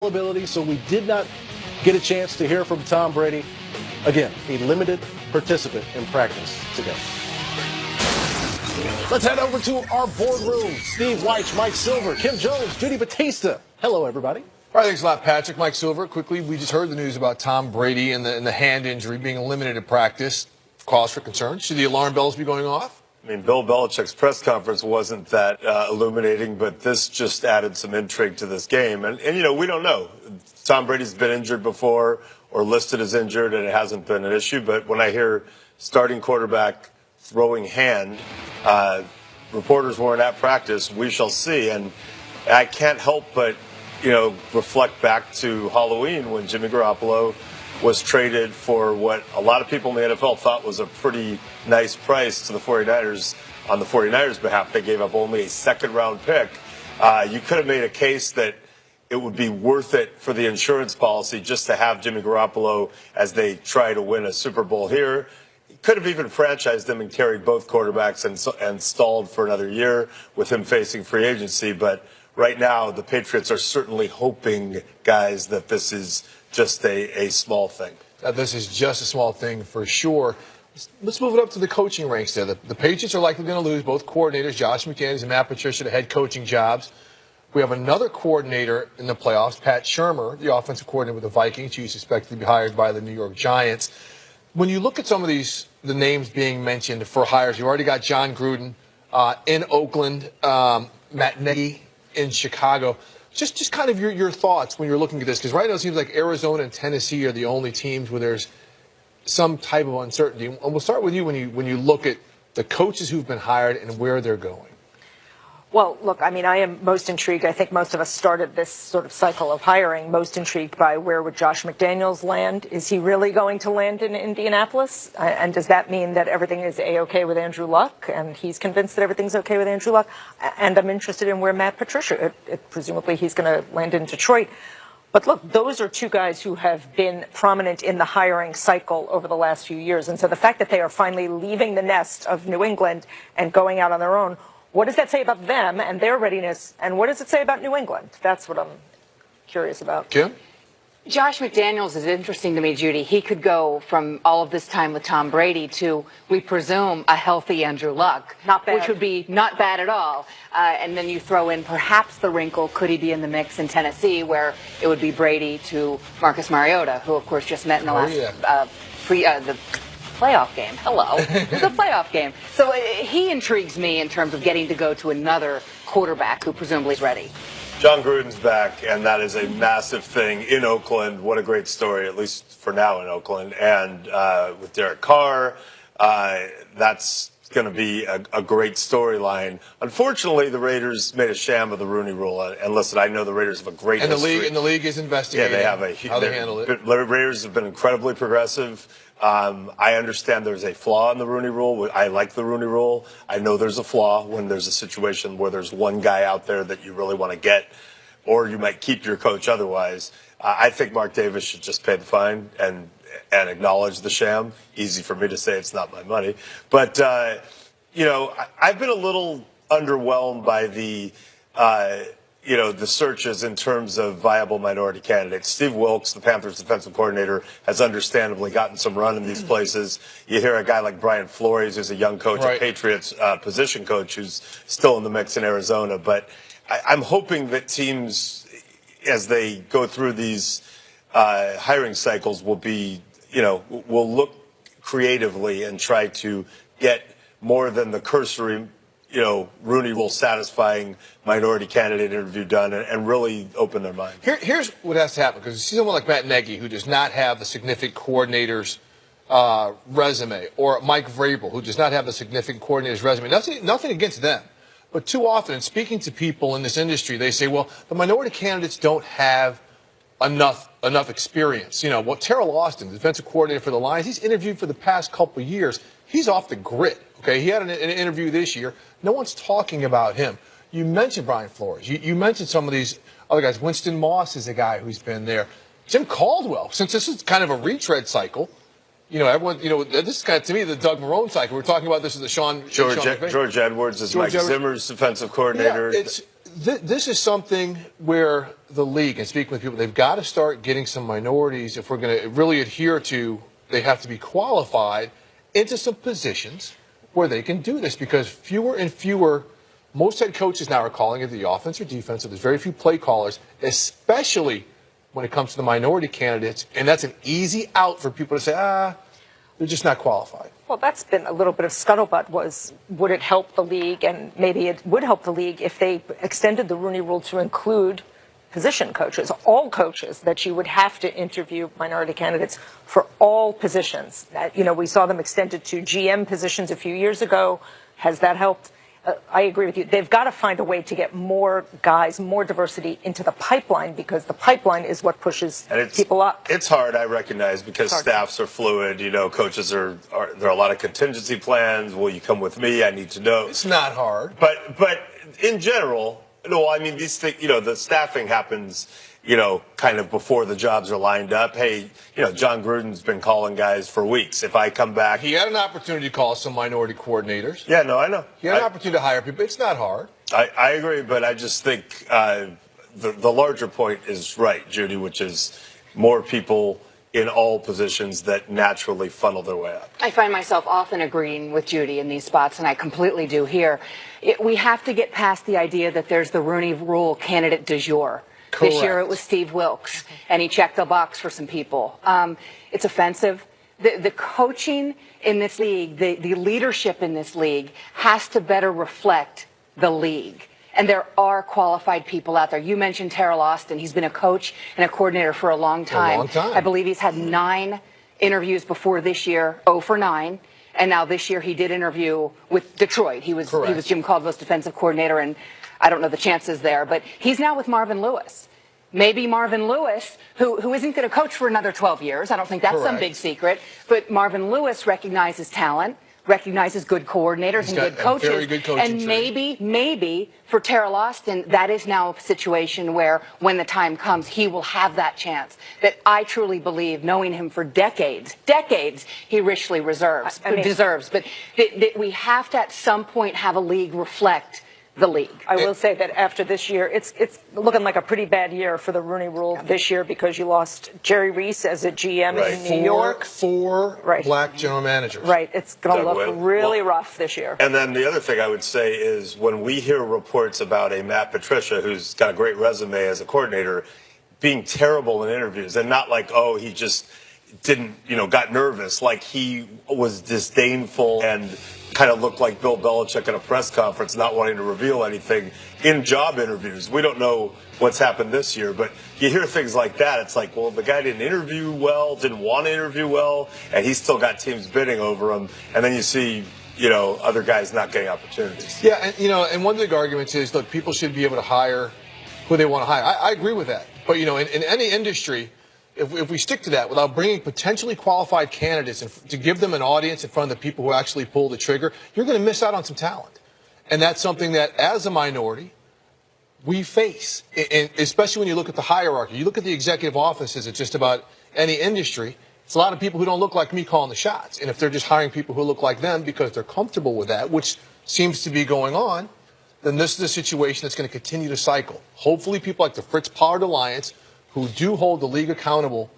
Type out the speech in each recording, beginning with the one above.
availability, so we did not get a chance to hear from Tom Brady. Again, a limited participant in practice today. Let's head over to our boardroom. Steve Weich, Mike Silver, Kim Jones, Judy Batista. Hello, everybody. All right, thanks a lot, Patrick. Mike Silver, quickly, we just heard the news about Tom Brady and the hand injury being eliminated in practice. Cause for concern. Should the alarm bells be going off? I mean, Bill Belichick's press conference wasn't that illuminating, but this just added some intrigue to this game. And, you know, we don't know. Tom Brady's been injured before or listed as injured, and it hasn't been an issue. But when I hear starting quarterback throwing hand, reporters weren't at practice, we shall see. And I can't help but, you know, reflect back to Halloween when Jimmy Garoppolo was traded for what a lot of people in the NFL thought was a pretty nice price to the 49ers. On the 49ers' behalf, they gave up only a second-round pick. You could have made a case that it would be worth it for the insurance policy just to have Jimmy Garoppolo as they try to win a Super Bowl here. You could have even franchised him and carried both quarterbacks and stalled for another year with him facing free agency. But right now, the Patriots are certainly hoping, guys, that this is just a small thing. This is just a small thing for sure. Let's move it up to the coaching ranks there. The Patriots are likely going to lose both coordinators, Josh McDaniels and Matt Patricia, to head coaching jobs. We have another coordinator in the playoffs, Pat Shurmur, the offensive coordinator with the Vikings, who's expected to be hired by the New York Giants. When you look at some of the names being mentioned for hires, you already got John Gruden in Oakland, Matt Nagy in Chicago. Just kind of your thoughts when you're looking at this, because right now it seems like Arizona and Tennessee are the only teams where there's some type of uncertainty. And we'll start with you when you look at the coaches who've been hired and where they're going. Well, look, I mean, I am most intrigued. I think most of us started this sort of cycle of hiring most intrigued by where would Josh McDaniels land. Is he really going to land in Indianapolis? And does that mean that everything is A-OK with Andrew Luck? And he's convinced that everything's OK with Andrew Luck? And I'm interested in where Matt Patricia, presumably he's going to land in Detroit. But look, those are two guys who have been prominent in the hiring cycle over the last few years. And so the fact that they are finally leaving the nest of New England and going out on their own, what does that say about them and their readiness? And what does it say about New England? That's what I'm curious about. Kim? Josh McDaniels is interesting to me, Judy. He could go from all of this time with Tom Brady to, we presume, a healthy Andrew Luck. Not bad. Which would be not bad at all. And then you throw in perhaps the wrinkle, could he be in the mix in Tennessee, where it would be Brady to Marcus Mariota, who, of course, just met in the the playoff game. Hello. It was a playoff game. So he intrigues me in terms of getting to go to another quarterback who presumably is ready. John Gruden's back, and that is a massive thing in Oakland. What a great story, at least for now in Oakland. And with Derek Carr, that's going to be a great storyline. Unfortunately, the Raiders made a sham of the Rooney Rule. And listen, I know the Raiders have a great history. And the league is investigating they have how they handle it. The Raiders have been incredibly progressive. I understand there's a flaw in the Rooney Rule. I like the Rooney Rule. I know there's a flaw when there's a situation where there's one guy out there that you really want to get, or you might keep your coach otherwise. I think Mark Davis should just pay the fine and acknowledge the sham. Easy for me to say, it's not my money. But, you know, I've been a little underwhelmed by the searches in terms of viable minority candidates. Steve Wilkes, the Panthers defensive coordinator, has understandably gotten some run in these places. You hear a guy like Brian Flores, who's a young coach, a Patriots position coach, who's still in the mix in Arizona. But I'm hoping that teams, as they go through these hiring cycles, will look creatively and try to get more than the cursory Rooney Rule satisfying minority candidate interview done and really open their mind. Here's what has to happen, because you see someone like Matt Nagy, who does not have the significant coordinator's resume, or Mike Vrabel, who does not have the significant coordinator's resume. Nothing against them. But too often, in speaking to people in this industry, they say, well, the minority candidates don't have enough experience. You know, Terrell Austin, the defensive coordinator for the Lions, he's interviewed for the past couple of years. He's off the grid. Okay, he had an interview this year. No one's talking about him. You mentioned Brian Flores. You mentioned some of these other guys. Winston Moss is a guy who's been there. Jim Caldwell, since this is kind of a retread cycle, everyone, this is kind of, to me, the Doug Marrone cycle. We're talking about this as the George Edwards is Mike Zimmer's defensive coordinator. Yeah, this is something where the league, and speaking with people, they've got to start getting some minorities if we're going to really adhere to. They have to be qualified into some positions where they can do this, because fewer and fewer, most head coaches now are calling it the offense or defense. So there's very few play callers, especially when it comes to the minority candidates, and that's an easy out for people to say, they're just not qualified. Well, that's been a little bit of scuttlebutt, was would it help the league, and maybe it would help the league if they extended the Rooney Rule to include position coaches, all coaches, that you would have to interview minority candidates for all positions. We saw them extended to GM positions a few years ago. Has that helped? I agree with you. They've got to find a way to get more guys, more diversity into the pipeline, because the pipeline is what pushes people up. It's hard, I recognize, because staffs are fluid. Coaches there are a lot of contingency plans. Will you come with me? I need to know. It's not hard. But in general, no, I mean, these things, the staffing happens, kind of before the jobs are lined up. Hey, John Gruden's been calling guys for weeks. If I come back. He had an opportunity to call some minority coordinators. Yeah, no, I know. He had an opportunity to hire people. It's not hard. I agree, but I just think the larger point is right, Judy, which is more people in all positions that naturally funnel their way up. I find myself often agreeing with Judy in these spots, and I completely do here. We have to get past the idea that there's the Rooney Rule candidate du jour. Correct. This year it was Steve Wilkes, and he checked the box for some people. It's offensive. The coaching in this league, the leadership in this league has to better reflect the league. And there are qualified people out there. You mentioned Terrell Austin. He's been a coach and a coordinator for a long time. A long time. I believe he's had 9 interviews before this year, 0 for 9. And now this year he did interview with Detroit. He was Jim Caldwell's defensive coordinator, and I don't know the chances there. But he's now with Marvin Lewis. Maybe Marvin Lewis, who isn't going to coach for another 12 years. I don't think that's some big secret. But Marvin Lewis recognizes talent, recognizes good coordinators and good coaches. Very good coaching and maybe for Terrell Austin, that is now a situation where when the time comes, he will have that chance that I truly believe, knowing him for decades, he richly deserves. But that we have to at some point have a league reflect the league. I will say that after this year, it's looking like a pretty bad year for the Rooney Rule this year, because you lost Jerry Reese as a GM in New York. Four black general managers. Right. It's going to look really rough this year. And then the other thing I would say is, when we hear reports about a Matt Patricia, who's got a great resume as a coordinator, being terrible in interviews, and not like, he just didn't, got nervous, like he was disdainful and kind of looked like Bill Belichick at a press conference, not wanting to reveal anything in job interviews. We don't know what's happened this year, but you hear things like that. It's like, well, the guy didn't interview well, didn't want to interview well, and he's still got teams bidding over him. And then you see, other guys not getting opportunities. Yeah, and, and one big argument is, look, people should be able to hire who they want to hire. I agree with that. But, in any industry, if we stick to that without bringing potentially qualified candidates and to give them an audience in front of the people who actually pull the trigger, you're going to miss out on some talent. And that's something that, as a minority, we face. And especially when you look at the hierarchy. You look at the executive offices at just about any industry, it's a lot of people who don't look like me calling the shots. And if they're just hiring people who look like them because they're comfortable with that, which seems to be going on, then this is a situation that's going to continue to cycle. Hopefully people like the Fritz Pollard Alliance, who do hold the league accountable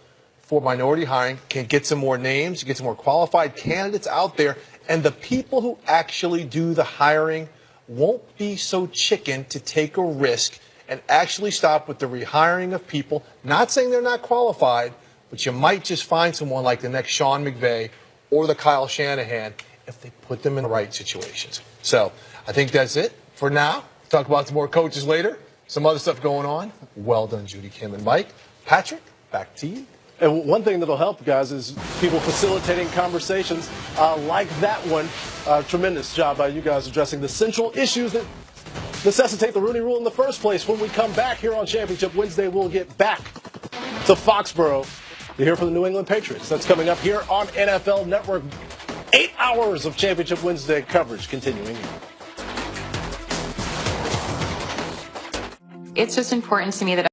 for minority hiring, can get some more names, get some more qualified candidates out there, and the people who actually do the hiring won't be so chicken to take a risk and actually stop with the rehiring of people. Not saying they're not qualified, but you might just find someone like the next Sean McVay or the Kyle Shanahan if they put them in the right situations. So I think that's it for now. Talk about some more coaches later. Some other stuff going on. Well done, Judy, Kim, and Mike. Patrick, back to you. And one thing that'll help, guys, is people facilitating conversations like that one. Tremendous job by you guys addressing the central issues that necessitate the Rooney Rule in the first place. When we come back here on Championship Wednesday, we'll get back to Foxborough to hear from the New England Patriots. That's coming up here on NFL Network. 8 hours of Championship Wednesday coverage continuing. It's just important to me that